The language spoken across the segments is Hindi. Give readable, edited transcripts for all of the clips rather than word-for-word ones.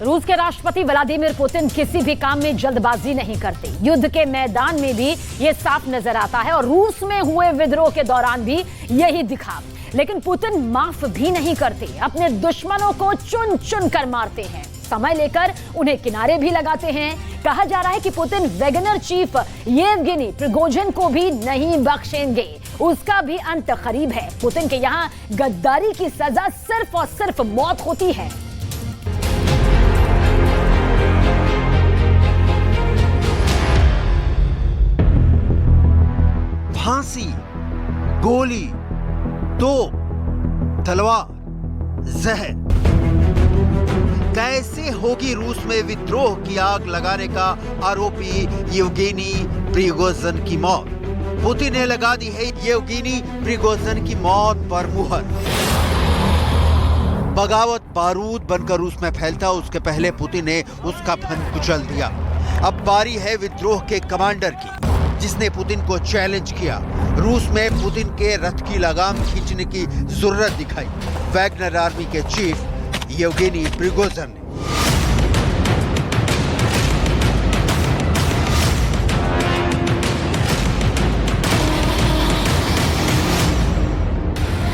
रूस के राष्ट्रपति व्लादिमीर पुतिन किसी भी काम में जल्दबाजी नहीं करते। युद्ध के मैदान में भी ये साफ नजर आता है और रूस में हुए विद्रोह के दौरान भी यही दिखा। लेकिन पुतिन माफ भी नहीं करते, अपने दुश्मनों को चुन चुन कर मारते हैं, समय लेकर उन्हें किनारे भी लगाते हैं। कहा जा रहा है कि Putin Wagner chief Yevgeny Prigozhin को भी नहीं बख्शेंगे, उसका भी अंत करीब है। पुतिन के यहां गद्दारी की सजा सिर्फ और सिर्फ मौत होती है। फांसी, गोली, तोप, तलवार, जहर। कैसे होगी रूस में विद्रोह की आग लगाने का आरोपी येवगेनी प्रिगोजिन की मौत? पुतिन ने लगा दी है येवगेनी प्रिगोजिन की मौत पर मुहर। बगावत बारूद बनकर रूस में फैलता उसके पहले पुतिन ने उसका फन कुचल दिया। अब बारी है विद्रोह के कमांडर की, जिसने पुतिन को चैलेंज किया। रूस में पुतिन के रथ की लगाम खींचने की जरूरत दिखाई वैगनर आर्मी के चीफ येवगेनी प्रिगोजिन ने।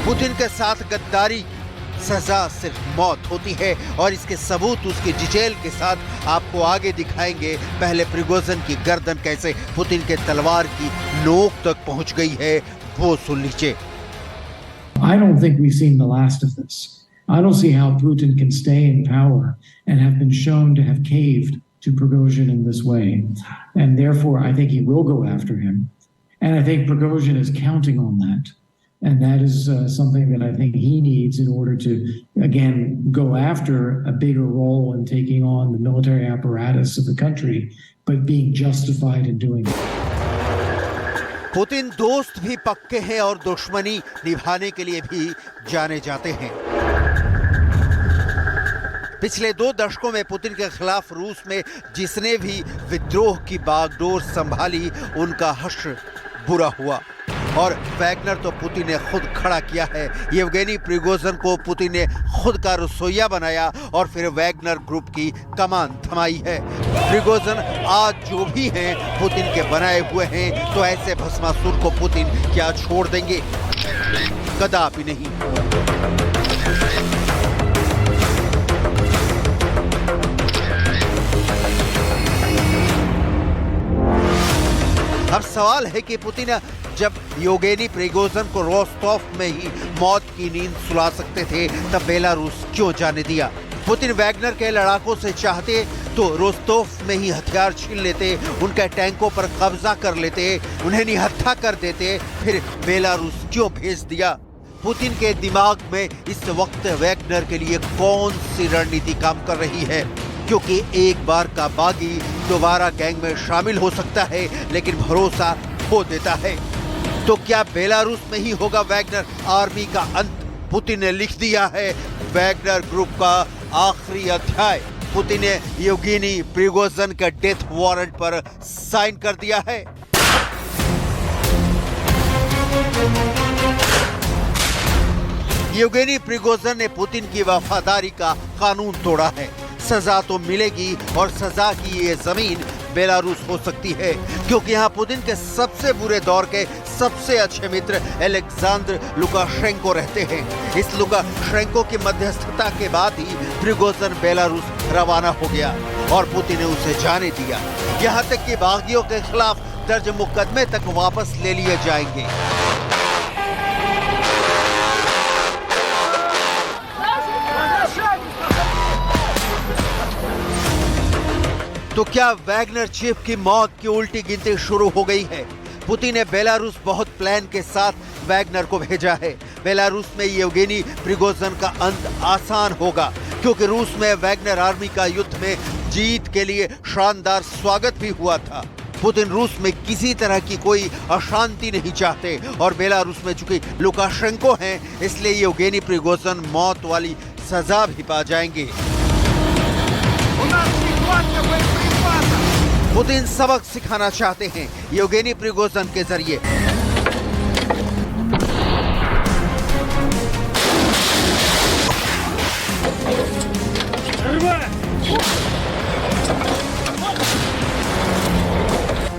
पुतिन के साथ गद्दारी की सजा सिर्फ मौत होती है और इसके सबूत उसकी डिटेल के साथ आपको आगे दिखाएंगे। पहले प्रिगोजिन की गर्दन कैसे पुतिन के तलवार की नोक तक पहुंच गई है, वो सुन लीजिए। I don't think we've seen the last of this. I don't see how Putin can stay in power and have been shown to have caved to Prigozhin in this way. And therefore, I think he will go after him. And I think Prigozhin is counting on that. And that is something that I think he needs in order to, again, go after a bigger role in taking on the military apparatus of the country, but being justified in doing it. Putin दोस्त भी पक्के हैं और दुश्मनी निभाने के लिए भी जाने जाते हैं। पिछले 2 दशकों में पुतिन के खिलाफ रूस में जिसने भी विद्रोह की बागडोर संभाली, उनका हश्र बुरा हुआ। और वैगनर तो पुतिन ने खुद खड़ा किया है। येवगेनी प्रिगोजिन को पुतिन ने खुद का रसोइया बनाया और फिर वैगनर ग्रुप की कमान थमाई है। प्रिगोजिन आज जो भी हैं पुतिन के बनाए हुए हैं, तो ऐसे भस्मासुर को पुतिन क्या छोड़ देंगे? कदापि नहीं। अब सवाल है कि पुतिन जब येवगेनी प्रिगोजिन को रोस्टोव में ही मौत की नींद सुला सकते थे, तब बेलारूस क्यों जाने दिया? पुतिन वैगनर के लड़ाकों से चाहते तो रोस्टोव में ही हथियार छीन लेते, उनके टैंकों पर कब्जा कर लेते, उन्हें निहत्था कर देते, फिर बेलारूस क्यों भेज दिया? पुतिन के दिमाग में इस वक्त वैगनर के लिए कौन सी रणनीति काम कर रही है? क्योंकि एक बार का बागी दोबारा गैंग में शामिल हो सकता है, लेकिन भरोसा खो देता है। तो क्या बेलारूस में ही होगा वैगनर आर्मी का अंत? पुतिन ने लिख दिया है वैगनर ग्रुप का आखिरी अध्याय। पुतिन ने येवगेनी प्रिगोजिन के डेथ वारंट पर साइन कर दिया है। येवगेनी प्रिगोजिन ने पुतिन की वफादारी का कानून तोड़ा है। सजा तो मिलेगी और सजा की ये जमीन बेलारूस हो सकती है, क्योंकि यहाँ पुतिन के सबसे बुरे दौर के सबसे अच्छे मित्र अलेक्जेंडर लुकाशेंको रहते हैं। इस लुकाशेंको की मध्यस्थता के बाद ही प्रिगोजिन बेलारूस रवाना हो गया और पुतिन ने उसे जाने दिया। यहाँ तक कि बागियों के खिलाफ दर्ज मुकदमे तक वापस ले लिए जाएंगे। तो क्या वैगनर चीफ की मौत की उल्टी गिनती शुरू हो गई है? पुतिन ने बेलारूस बहुत प्लान के साथ वैगनर को भेजा है। बेलारूस में येवगेनी प्रिगोजिन का अंत आसान होगा, क्योंकि रूस में वैगनर आर्मी का युद्ध में जीत के लिए शानदार स्वागत भी हुआ था। पुतिन रूस में किसी तरह की कोई अशांति नहीं चाहते और बेलारूस में चूंकि लुकाशेंको हैं, इसलिए येवगेनी प्रिगोजिन मौत वाली सजा भी पा जाएंगे। पुतिन सबक सिखाना चाहते हैं येवगेनी प्रिगोजिन के जरिए।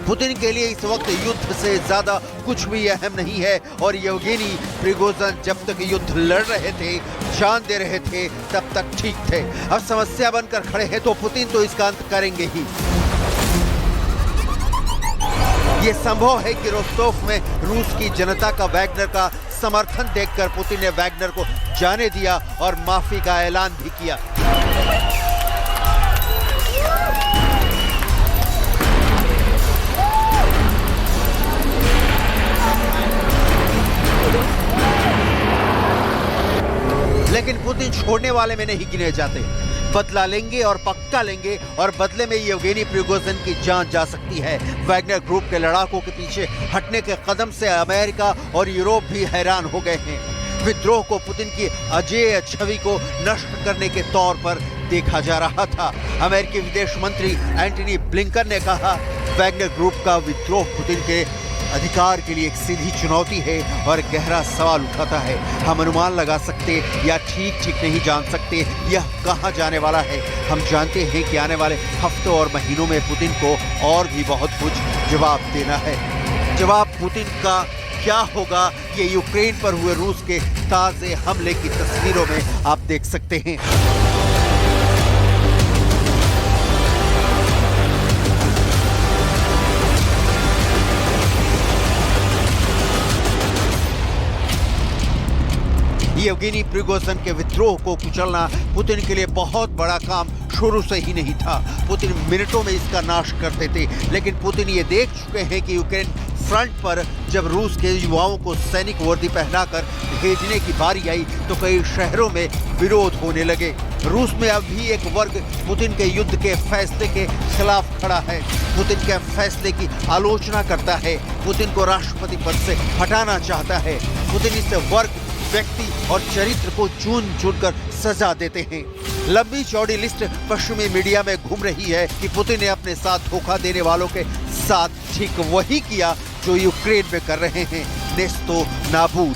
पुतिन के लिए इस वक्त युद्ध से ज्यादा कुछ भी अहम नहीं है और येवगेनी प्रिगोजिन जब तक युद्ध लड़ रहे थे, जान दे रहे थे, तब तक ठीक थे। अब समस्या बनकर खड़े हैं तो पुतिन तो इसका अंत करेंगे ही। ये संभव है कि रोस्टोव में रूस की जनता का वैगनर का समर्थन देखकर पुतिन ने वैगनर को जाने दिया और माफी का ऐलान भी किया। लेकिन पुतिन छोड़ने वाले में नहीं गिने जाते। बदला लेंगे और पक्का लेंगे और बदले में येवगेनी प्रिगोजिन की जान जा सकती है। वैगनर ग्रुप के लड़ाकों के पीछे हटने के कदम से अमेरिका और यूरोप भी हैरान हो गए हैं। विद्रोह को पुतिन की अजेय छवि को नष्ट करने के तौर पर देखा जा रहा था। अमेरिकी विदेश मंत्री एंटनी ब्लिंकन ने कहा, वैगनर ग्रुप का विद्रोह पुतिन के अधिकार के लिए एक सीधी चुनौती है और गहरा सवाल उठाता है। हम अनुमान लगा सकते या ठीक नहीं जान सकते यह कहां जाने वाला है। हम जानते हैं कि आने वाले हफ्तों और महीनों में पुतिन को और भी बहुत कुछ जवाब देना है। जवाब पुतिन का क्या होगा, ये यूक्रेन पर हुए रूस के ताजे हमले की तस्वीरों में आप देख सकते हैं। येवगेनी प्रिगोजिन के विद्रोह को कुचलना पुतिन के लिए बहुत बड़ा काम शुरू से ही नहीं था। पुतिन मिनटों में इसका नाश करते थे, लेकिन पुतिन ये देख चुके हैं कि यूक्रेन फ्रंट पर जब रूस के युवाओं को सैनिक वर्दी पहनाकर भेजने की बारी आई तो कई शहरों में विरोध होने लगे। रूस में अब भी एक वर्ग पुतिन के युद्ध के फैसले के खिलाफ खड़ा है, पुतिन के फैसले की आलोचना करता है, पुतिन को राष्ट्रपति पद से हटाना चाहता है। पुतिन इस वर्ग, व्यक्ति और चरित्र को चुन कर सजा देते हैं। लंबी चौड़ी लिस्ट पश्चिमी मीडिया में घूम रही है कि पुतिन ने अपने साथ धोखा देने वालों के साथ ठीक वही किया जो यूक्रेन में कर रहे हैं, नेस्तो नाबूद।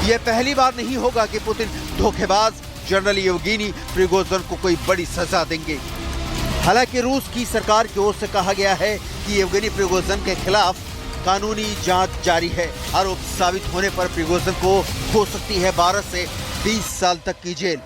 यह पहली बार नहीं होगा कि पुतिन धोखेबाज जनरल येवगेनी प्रिगोजिन को कोई बड़ी सजा देंगे। हालांकि रूस की सरकार की ओर से कहा गया है कि येवगेनी प्रिगोजिन के खिलाफ कानूनी जांच जारी है। आरोप साबित होने पर प्रिगोजिन को हो सकती है 12 से 20 साल तक की जेल।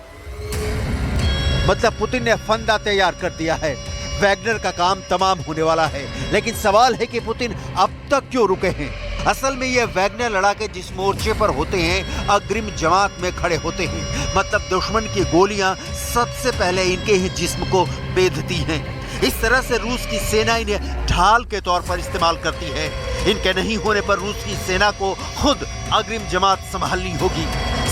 मतलब पुतिन ने फंदा तैयार कर दिया है, वैगनर का काम तमाम होने वाला है। लेकिन सवाल है कि पुतिन अब तक क्यों रुके हैं। असल में ये वैगनर लड़ाके जिस मोर्चे पर होते हैं, अग्रिम जमात में खड़े होते हैं। मतलब दुश्मन की गोलियां सबसे पहले इनके ही जिस्म को बेधती हैं। इस तरह से रूस की सेना इन्हें ढाल के तौर पर इस्तेमाल करती है। इनके नहीं होने पर रूस की सेना को खुद अग्रिम जमात संभालनी होगी।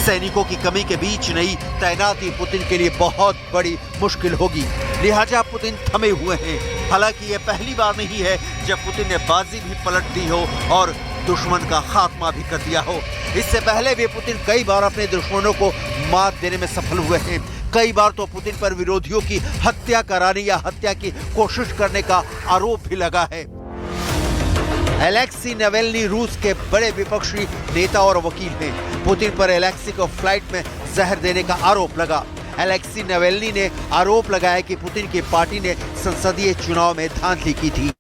सैनिकों की कमी के बीच नई तैनाती पुतिन के लिए बहुत बड़ी मुश्किल होगी। लिहाजा पुतिन थमे हुए हैं। हालांकि यह पहली बार नहीं है जब पुतिन ने बाजी भी पलट दी हो और दुश्मन का खात्मा भी कर दिया हो। इससे पहले भी पुतिन कई बार अपने दुश्मनों को मात देने में सफल हुए हैं। कई बार तो पुतिन पर विरोधियों की हत्या कराने या हत्या की कोशिश करने का आरोप भी लगा है। एलेक्सी नावल्नी रूस के बड़े विपक्षी नेता और वकील हैं। पुतिन पर एलेक्सी को फ्लाइट में जहर देने का आरोप लगा। एलेक्सी नावल्नी ने आरोप लगाया कि पुतिन की पार्टी ने संसदीय चुनाव में धांधली की थी।